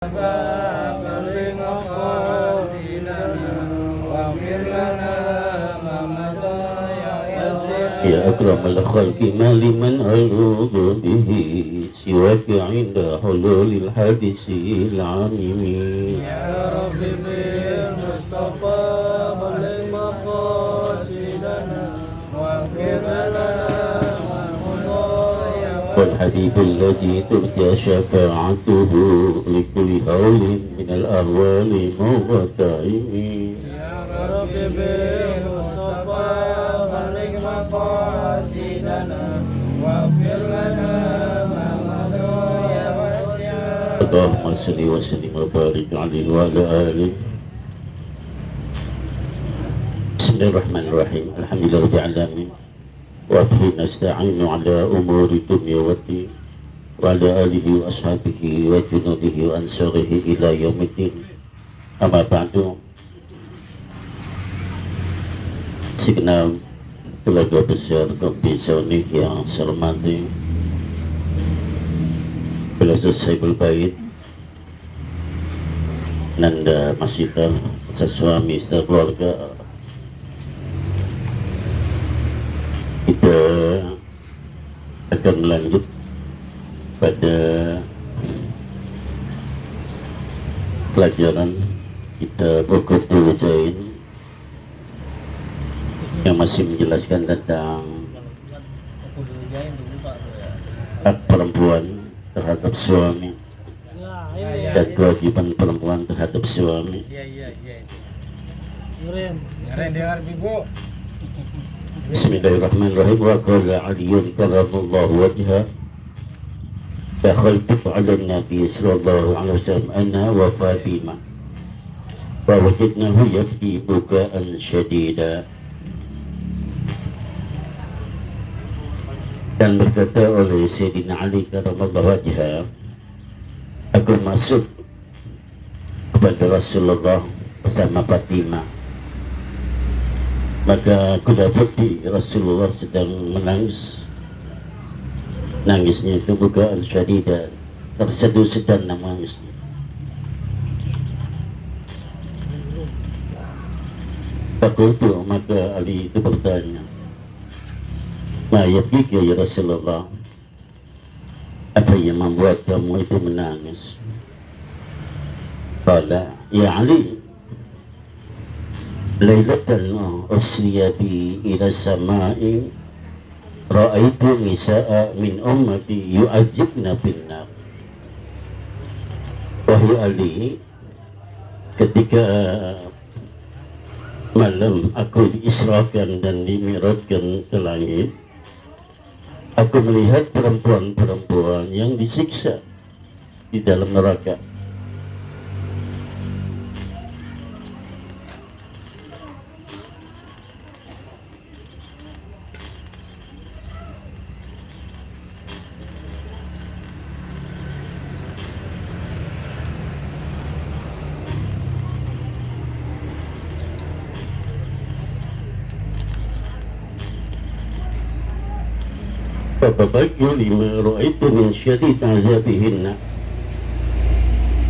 Ya akramal khalqi ma liman a'udhu bihi siwaka inda hululil hadisil amimi. Ya Rabbi bil Mustafa balik maqasidana waghfir lana ma mudaya wal habibul ladzi turja syafa'atuhu likulli hawlin minal ahwali mawataimi. Ya Rabbi bil Mustafa balik maqasidana waghfir lana ma mudaya Allahumma salli wa sallim wa barik alaihi wa ala alihi. Bismillahirrahmanirrahim. Alhamdulillah rabbil alamin. Wa bihi nasta'inu ala umuri dunya waddin wa ala alihi wa ashabihi wa junudihi wa ansarihi ila yaumiddin. Amma ba'du. Segenap keluarga besar Dr. Sony yang saya hormati, keluarga Saibul Bait, Nanda Masita, suami serta keluarga, kita akan melanjut pada pelajaran kita Bukut Jain yang masih menjelaskan tentang hak perempuan terhadap suami dan kewajiban perempuan terhadap suami. Bismillahirrahmanirrahim. Wa qala Aliyun karramallahu wajha dakhaltu ala Nabi sallallahu alaihi wasallam ana wa Fatimah wa wajadnahu yabki bukaan syadida. Dan berkata oleh Sayyidina Ali karramallahu wajha, aku masuk kepada Rasulullah bersama Fatimah, maka aku dapati Rasulullah sedang menangis. Nangisnya itu bukan syadidah, terseduh sedang nangisnya. Fakultu, maka Ali itu bertanya, ma yabkika ya Rasulullah, apa yang membuat kamu itu menangis? Qala ya Ali, lailatan usriya bi ila sama'i ra'aitu nisa'a min ummati yu'ajibna binnar. Wahai Ali, ketika malam aku diisrakan dan dimi'rajkan ke langit, aku melihat perempuan-perempuan yang disiksa di dalam neraka. Fababakyu lima ru'aitu min syadid azabihinna.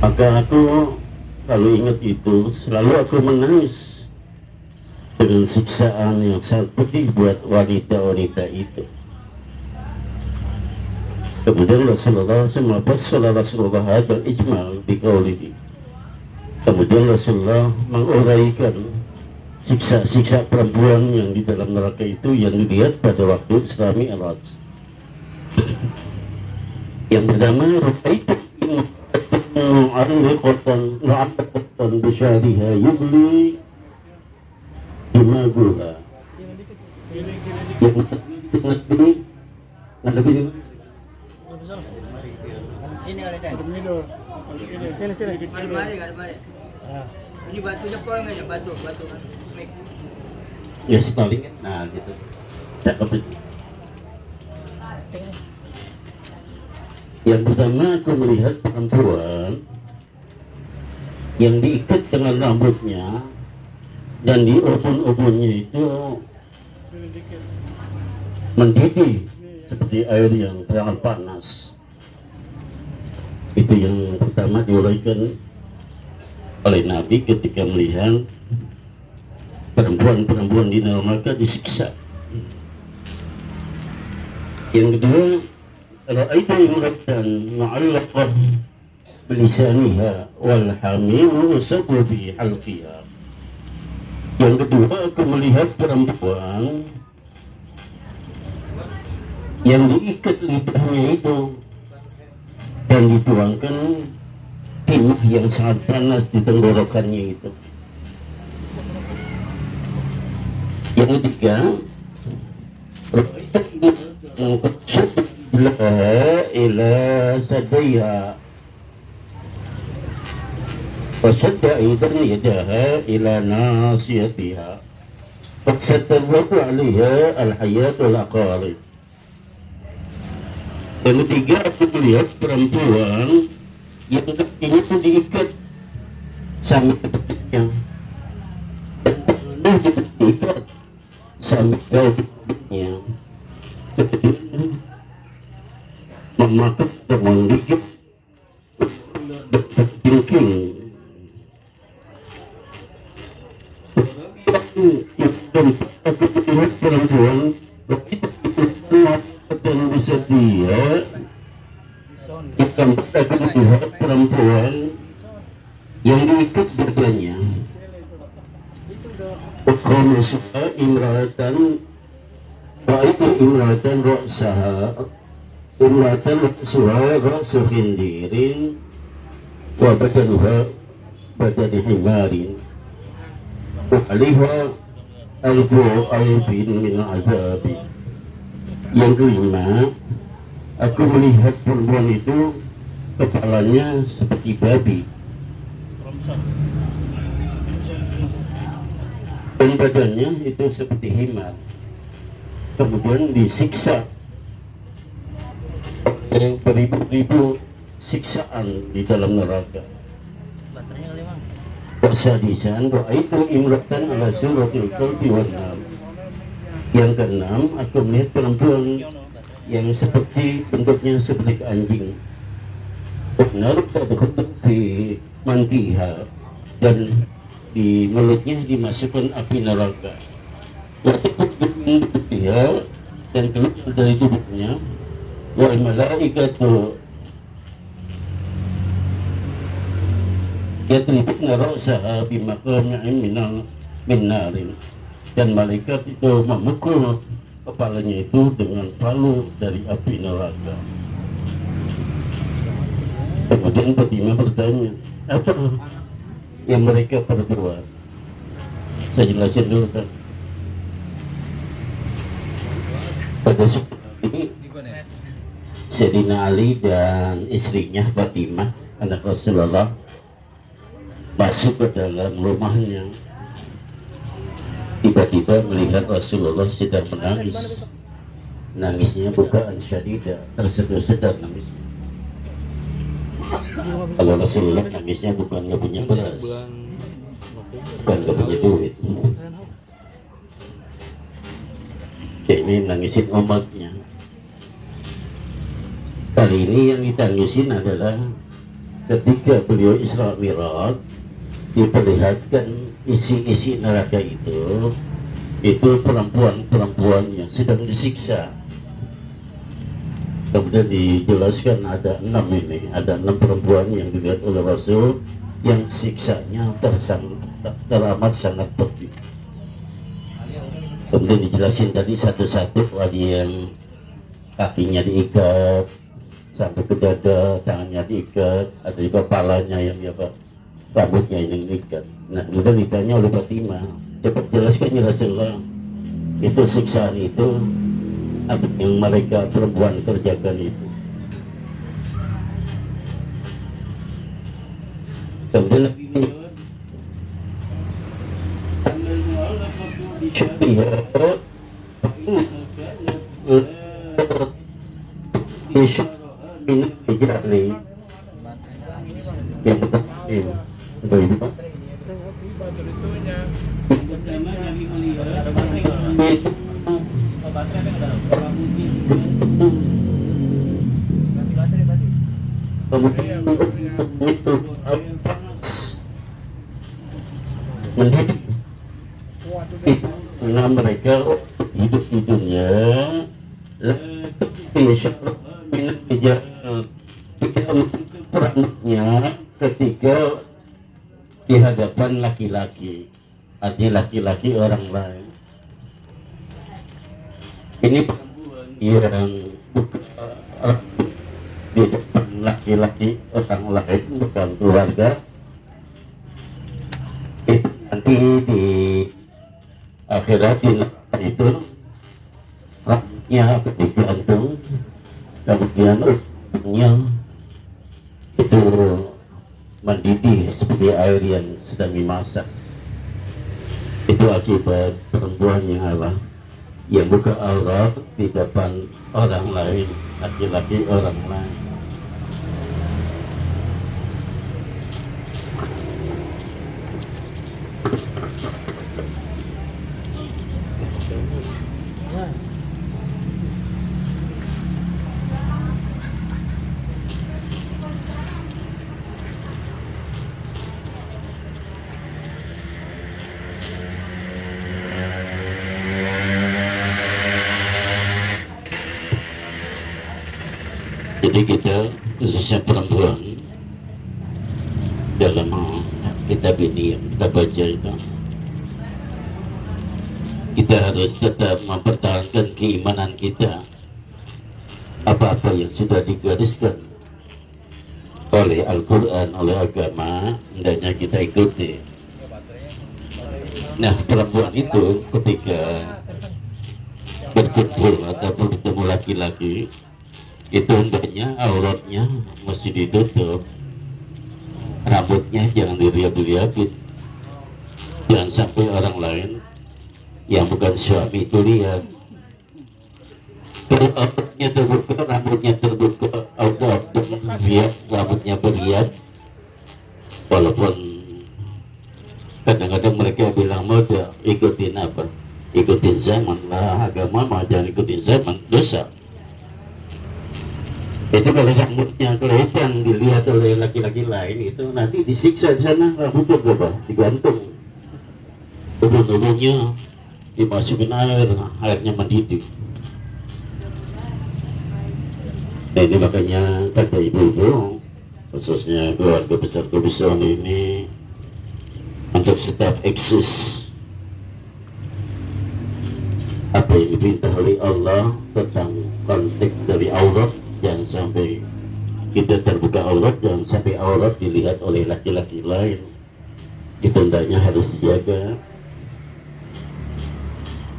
Maka aku kalau ingat itu selalu aku menangis dengan siksaan yang sangat pedih buat wanita-wanita itu. Kemudian Rasulullah hadal ijmal biqaulihi. Kemudian Rasulullah menguraikan siksa-siksa perempuan yang di dalam neraka itu yang dilihat pada waktu Isra Mi'raj. Yang pertama, ru'aitu arliqatan ra'atan bisyariha yubli dimaguha. Yang lebih Sini ada sini. Ini batu jepol nggak ya, batu. ya stalling kan, nah gitu cakep itu. Yang pertama aku melihat perempuan yang diikat dengan rambutnya dan di ubun-ubunnya itu mendidih seperti air yang sangat panas. Itu Itu yang pertama diuraikan oleh Nabi ketika melihat perempuan-perempuan di neraka disiksa. Yang kedua, ra'aitu imra'atan mu'allaqah bilisaniha wal hamimu sabu bi halqiha. Yang kedua, aku melihat perempuan yang diikat lidahnya itu dan dituangkan timah yang sangat panas di tenggorokannya itu. Yang ketiga, ila sadaiha wa shadda aidan yadaha ila nasiyatiha wa satarraku alaiha al-hayatul aqarib. Yang ketiga, aku melihat perempuan yang kakinya itu diikat sampai kepalanya dan tangannya juga diikat sampai kakinya, memakan dan menggigit bertingking. Aku melihat perempuan dan bersedia akan melihat perempuan yang diikat badannya. Ukhomisuha imra'atan wa'itu imra'atan ra'saha imra'atan ra'suha ra'su khindirin wa badanuha badani himarin wa aliha albu aibin min azabi. Yang kelima, aku melihat perempuan itu kepalanya seperti babi dan badannya itu seperti himar, kemudian disiksa beribu-ribu siksaan di dalam neraka. Wasadisan doa itu imratan ala suratul qalbi wan nar. Yang keenam, aku melihat perempuan yang seperti bentuknya seperti anjing. Benar di mantiha dan di mulutnya dimasukkan api neraka. Dia dan keluar dari tubuhnya wal malaikatu yatribuna ra'saha bimaqami'in min narin, dan malaikat itu memukul kepalanya itu dengan palu dari api neraka. Kemudian Fatimah bertanya, apa yang mereka perbuat? Saya jelasin dulu kan. Pada saat ini Sayyidina Ali dan istrinya Fatimah, anak Rasulullah, masuk ke dalam rumahnya. Tiba-tiba melihat Rasulullah sedang menangis. Nangisnya bukan syadidah, terseduh-seduh nangis. Kalau Rasulullah nangisnya bukan nggak punya beras, bukan nggak punya duit. Ini nangisin umatnya. Kali ini yang ditangisin adalah ketika beliau Isra Mi'raj, diperlihatkan isi-isi neraka itu perempuan-perempuan yang sedang disiksa. Kemudian dijelaskan ada 6 perempuan yang dilihat oleh Rasul yang siksanya teramat sangat pedih. Kemudian dijelasin tadi satu-satu, ada yang kakinya diikat sampai ke dada, tangannya diikat, ada juga kepalanya yang rambutnya yang diikat. Nah, kemudian ditanya oleh Fatimah, cepat jelaskan ya Rasulullah, itu siksaan itu apa yang mereka perempuan kerjakan itu. Kemudian itu mendidik itu karena mereka hidup di dunia perannya ketika di hadapan laki-laki, artinya laki-laki orang lain. Ini yang bukan di depan laki-laki orang lain, bukan keluarga. Itu nanti di akhirat itu rambutnya digantung, kemudian ujungnya itu mendidih seperti air yang sedang dimasak. Itu akibat perempuan yang buka aurat di depan orang lain, laki-laki orang lain. Jadi kita khususnya perempuan dalam kitab ini yang kita baca itu, kita harus tetap mempertahankan keimanan kita. Apa-apa yang sudah digariskan oleh Al-Quran, oleh agama, hendaknya kita ikuti. Nah, perempuan itu ketika berkumpul atau bertemu laki-laki, itu hendaknya auratnya mesti ditutup, rambutnya jangan diriap-riapin, jangan sampai orang lain yang bukan suami itu lihat. Kalau auratnya terbuka, rambutnya terbuka, aurat riap, rambutnya beriat, walaupun kadang-kadang mereka bilang muda, ikutin apa? Ikutin zaman lah, agama mah jangan ikutin zaman, dosa. Itu kalau rambutnya kelihatan dilihat oleh laki-laki lain, itu nanti disiksa di sana, rambutnya berapa? Digantung, ubun-ubunnya dimasukin air, airnya mendidih. Nah, ini makanya kata ibu-ibu, khususnya keluarga besar kebesaran ini, untuk tetap eksis apa yang diperintah oleh Allah tentang konteks dari aurat. Jangan sampai kita terbuka aurat, jangan sampai aurat dilihat oleh laki-laki lain. Itu hendaknya harus dijaga.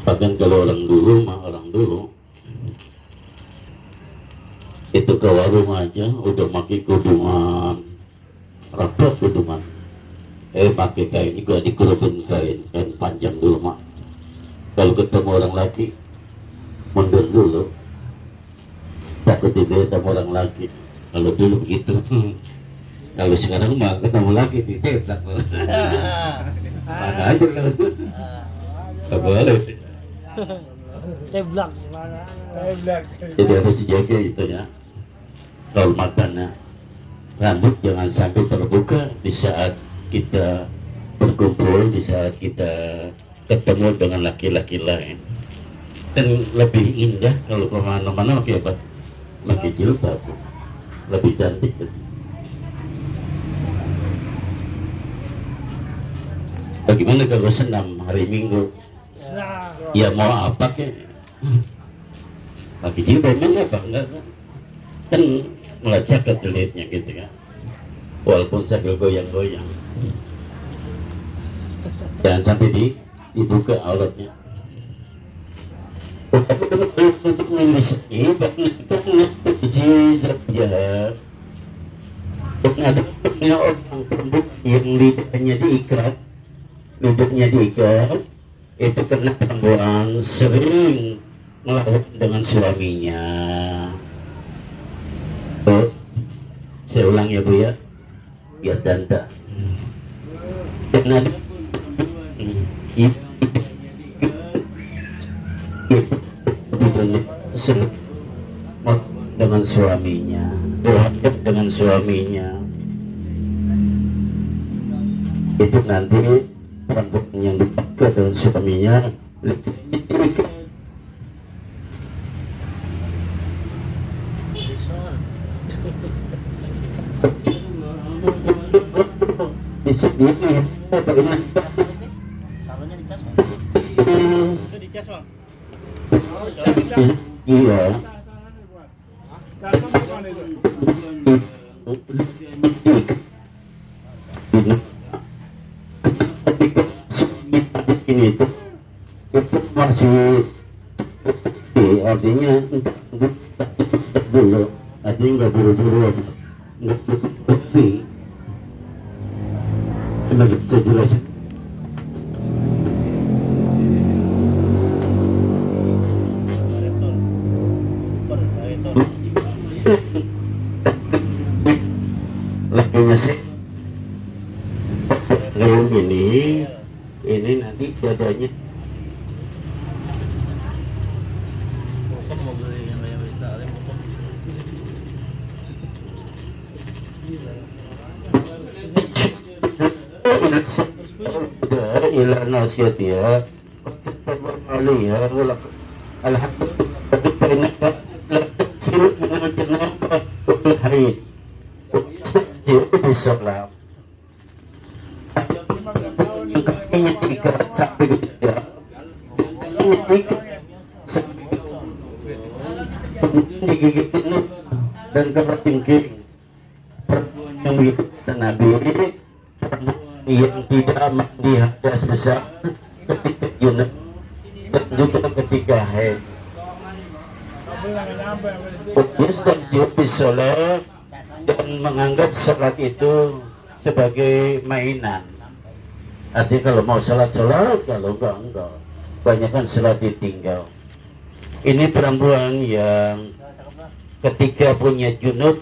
Bahkan kalau orang dulu itu ke warung aja udah pakai kudungan, rapat kudungan, pakai kain juga dikerubin kain panjang dulu mak. Kalau ketemu orang laki mundur dulu, takut dilihat sama orang laki. Kalau dulu begitu. Kalau sekarang mah ketemu laki ditetak. Mana aja kalau itu. Gak boleh. Teblak. Jadi harus dijaga itu ya, kehormatannya. Rambut jangan sampai terbuka di saat kita berkumpul, di saat kita ketemu dengan laki-laki lain. Dan lebih indah kalau kemana-mana pakai apa? Pakai jilbab, lebih cantik. Bagaimana kalau senam hari Minggu? Ya mau apa ke? Pakai jilbab mana apa enggak? Kan melacak ke telitnya gitu kan. Walaupun sambil goyang-goyang. Jangan sampai dibuka auratnya. Untuk memisahkan ya, ada orang perempuan yang lidahnya diikat, itu karena perempuan sering melawan dengan suaminya. Saya ulang ya Bu ya, biar danta. Dan ada dengan suaminya, dengan suaminya, itu nanti perempuan yang dipakai dengan suaminya di sini apa ini Salonnya dicas, Bang. Itu dicas, Bang. iya ini itu masih artinya dulu artinya nggak buru-buru nggak buru-buru cuma bisa jelasin lagunya sih kayak ini nanti dadanya Mau beli yang kayak bisa, ila nasihat ya kali ya alhamdulillah sirut dengan kenapa hari Islam ini tiga sampai tiga digigitin dan kepertingking yang begitu Nabi yang tidak mandi hadas besar ketika junub dan juga ketika haid yustajib sholat dan menganggap sholat itu sebagai mainan. Artinya kalau mau sholat, kalau enggak banyak kan sholat ditinggal. Ini perempuan yang ketika punya junub,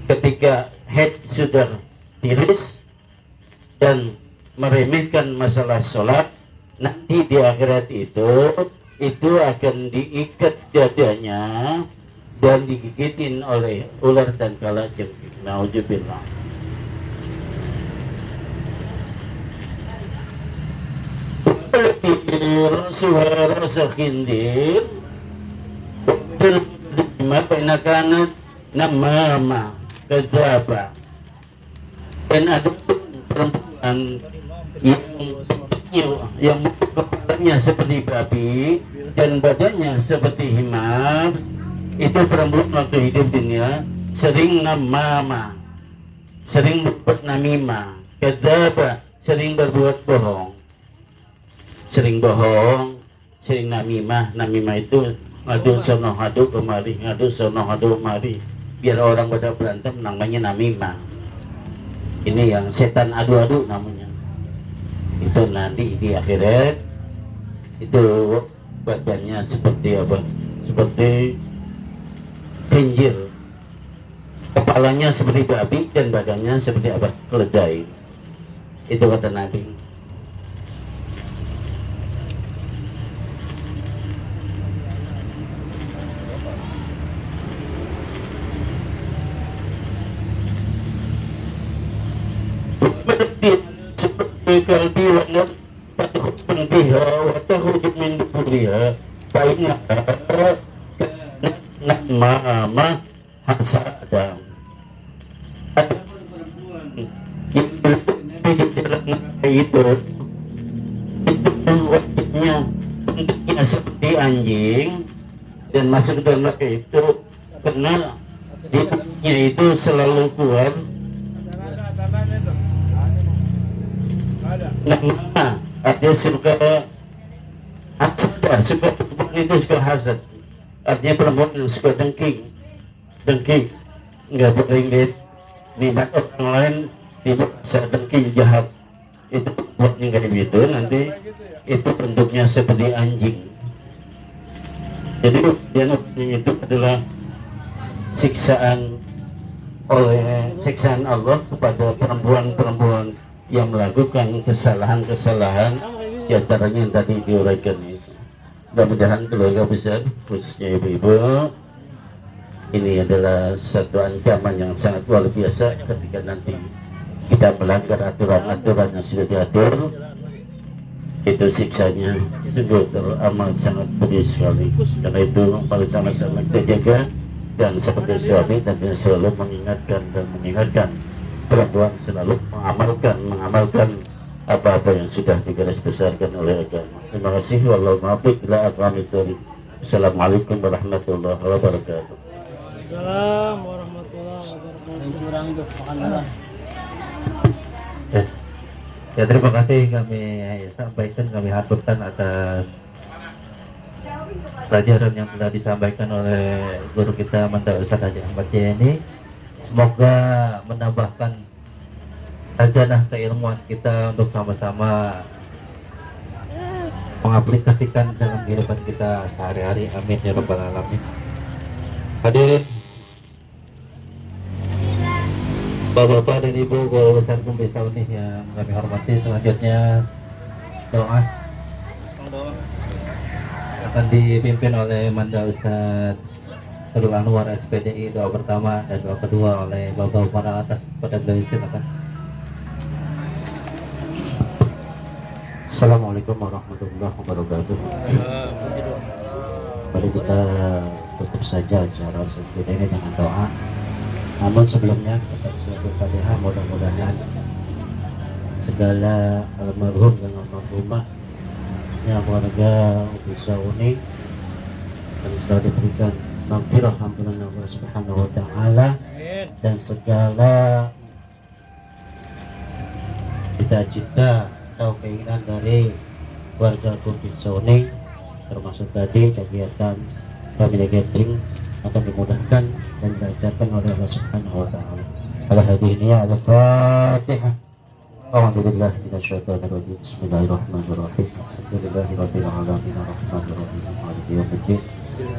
ketika haid sudah tiris dan meremehkan masalah sholat, nanti di akhirat itu akan diikat dadanya dan digigitin oleh ular dan kalajengking. Nauzubillah. Suara sekhindir dan makanat nama kejaba dan ada perempuan yang kepalanya seperti babi dan badannya seperti himar. Itu perempuan waktu hidup dunia sering namama, sering berbuat namimah, kedzaba, sering berbuat bohong, sering namimah. Namimah itu ngadu sono ngadu kemari, ngadu sono ngadu kemari, biar orang pada berantem, namanya namimah. Ini yang setan adu-adu namanya. Itu nanti di akhirat itu badannya seperti apa? Seperti khinjir, kepalanya seperti babi dan badannya seperti apa? Keledai. Itu kata Nabi. Seperti kalbi wa tadkhulun biha wa takhruju min duburiha fa inna mama hasada. Itu wajibnya bentuknya seperti anjing dan masuk ke dalam neraka itu karena hidupnya itu selalu kuat. Nah, artinya suka hasad, suka perempuan itu suka hasad. Artinya perempuan yang suka dengki, nggak boleh lihat nikmat orang lain, tidak bisa dengki jahat. Itu buatnya kayak gitu, nanti itu bentuknya seperti anjing. Jadi yang itu adalah siksaan Allah kepada perempuan-perempuan yang melakukan kesalahan-kesalahan, di antaranya yang tadi diuraikan itu. Mudah-mudahan keluarga besar, khususnya ibu-ibu, ini adalah satu ancaman yang sangat luar biasa ketika nanti kita melanggar aturan-aturan yang sudah diatur, itu siksanya sungguh teramat sangat pedih sekali. Karena itu pada sama-sama kita jaga, dan sebagai suami tentunya selalu mengingatkan perempuan selalu mengamalkan apa-apa yang sudah digaris besarkan oleh agama. Terima kasih. Wallahu muwaffiq ila aqwamit thoriq. Assalamualaikum warahmatullahi wabarakatuh. Assalamualaikum warahmatullahi wabarakatuh. Kurang itu makan orang. Yes. Ya, terima kasih kami sampaikan, kami haturkan atas pelajaran yang telah disampaikan oleh guru kita Mandal Ustaz Haji Ahmad ini. Semoga menambahkan khazanah keilmuan kita untuk sama-sama mengaplikasikan dalam kehidupan kita sehari-hari. Amin ya rabbal alamin. Hadirin Bapak-bapak dan Ibu guru besar Kumbi Sauni yang kami hormati, selanjutnya doa akan dipimpin oleh Mandal Ustaz Syahrul Anwar SPDI. Doa pertama dan doa kedua oleh Bapak para atas. Pada beliau, silakan. Assalamualaikum warahmatullahi wabarakatuh. Mari kita tutup saja acara kita ini dengan doa. Namun sebelumnya kita suatu Fatihah, mudah-mudahan segala almarhum dan almarhumah yang keluarga bisa unik dan selalu diberikan maghfirah ampunan Allah Subhanahu wa taala, dan segala cita-cita atau keinginan dari warga Kumbisoni, termasuk tadi kegiatan family gathering, akan dimudahkan dan dilancarkan oleh Allah Subhanahu wa taala. Al-Hadiniyah Al-Fatihah. A'udzubillahi minasyaitonir rajim. Bismillahirrahmanirrahim. Alhamdulillahirabbil alamin arrahmanir rahim maliki yaumiddin.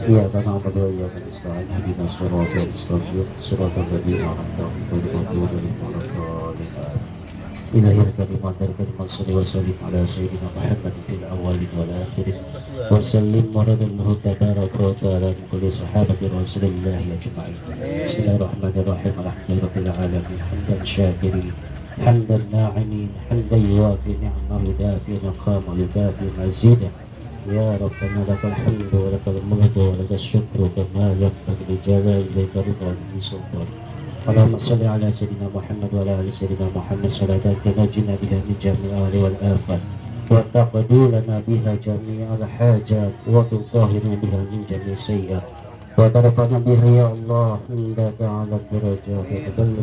Iyyaka na'budu wa iyyaka nasta'in. Ihdinas siratal mustaqim. Siratal ladzina an'amta 'alaihim ghairil maghdubi 'alaihim. Ilahil kalimat dari kalimat salli wa sallim ala sayyidina Muhammad fil awwalin wal akhirin wa sallim waradallahu tabaraka wa ta'ala min kulli sahabati rasulillahi ajma'in. Bismillahirrahmanirrahim. Alhamdulillahirabbil alamin hamdan syakirin hamdan na'imin hamdan yuwafi ni'mahu yudafi maqama yudafi mazidah. Ya Rabbana lakal hamdu wa lakal mulku wa lakal syukru kama yanbaghi li jalali wajhika wa li sultanik. Allahumma salli ala sayyidina Muhammad wa ala ali sayyidina Muhammad salatan tunajjina biha min jami'il ahli wal afat wa taqdi lana biha jami'al hajat wa tutahhirna biha min jami'is sayyi'at wa tarfa'na biha ya Allah indaka 'ala darajat.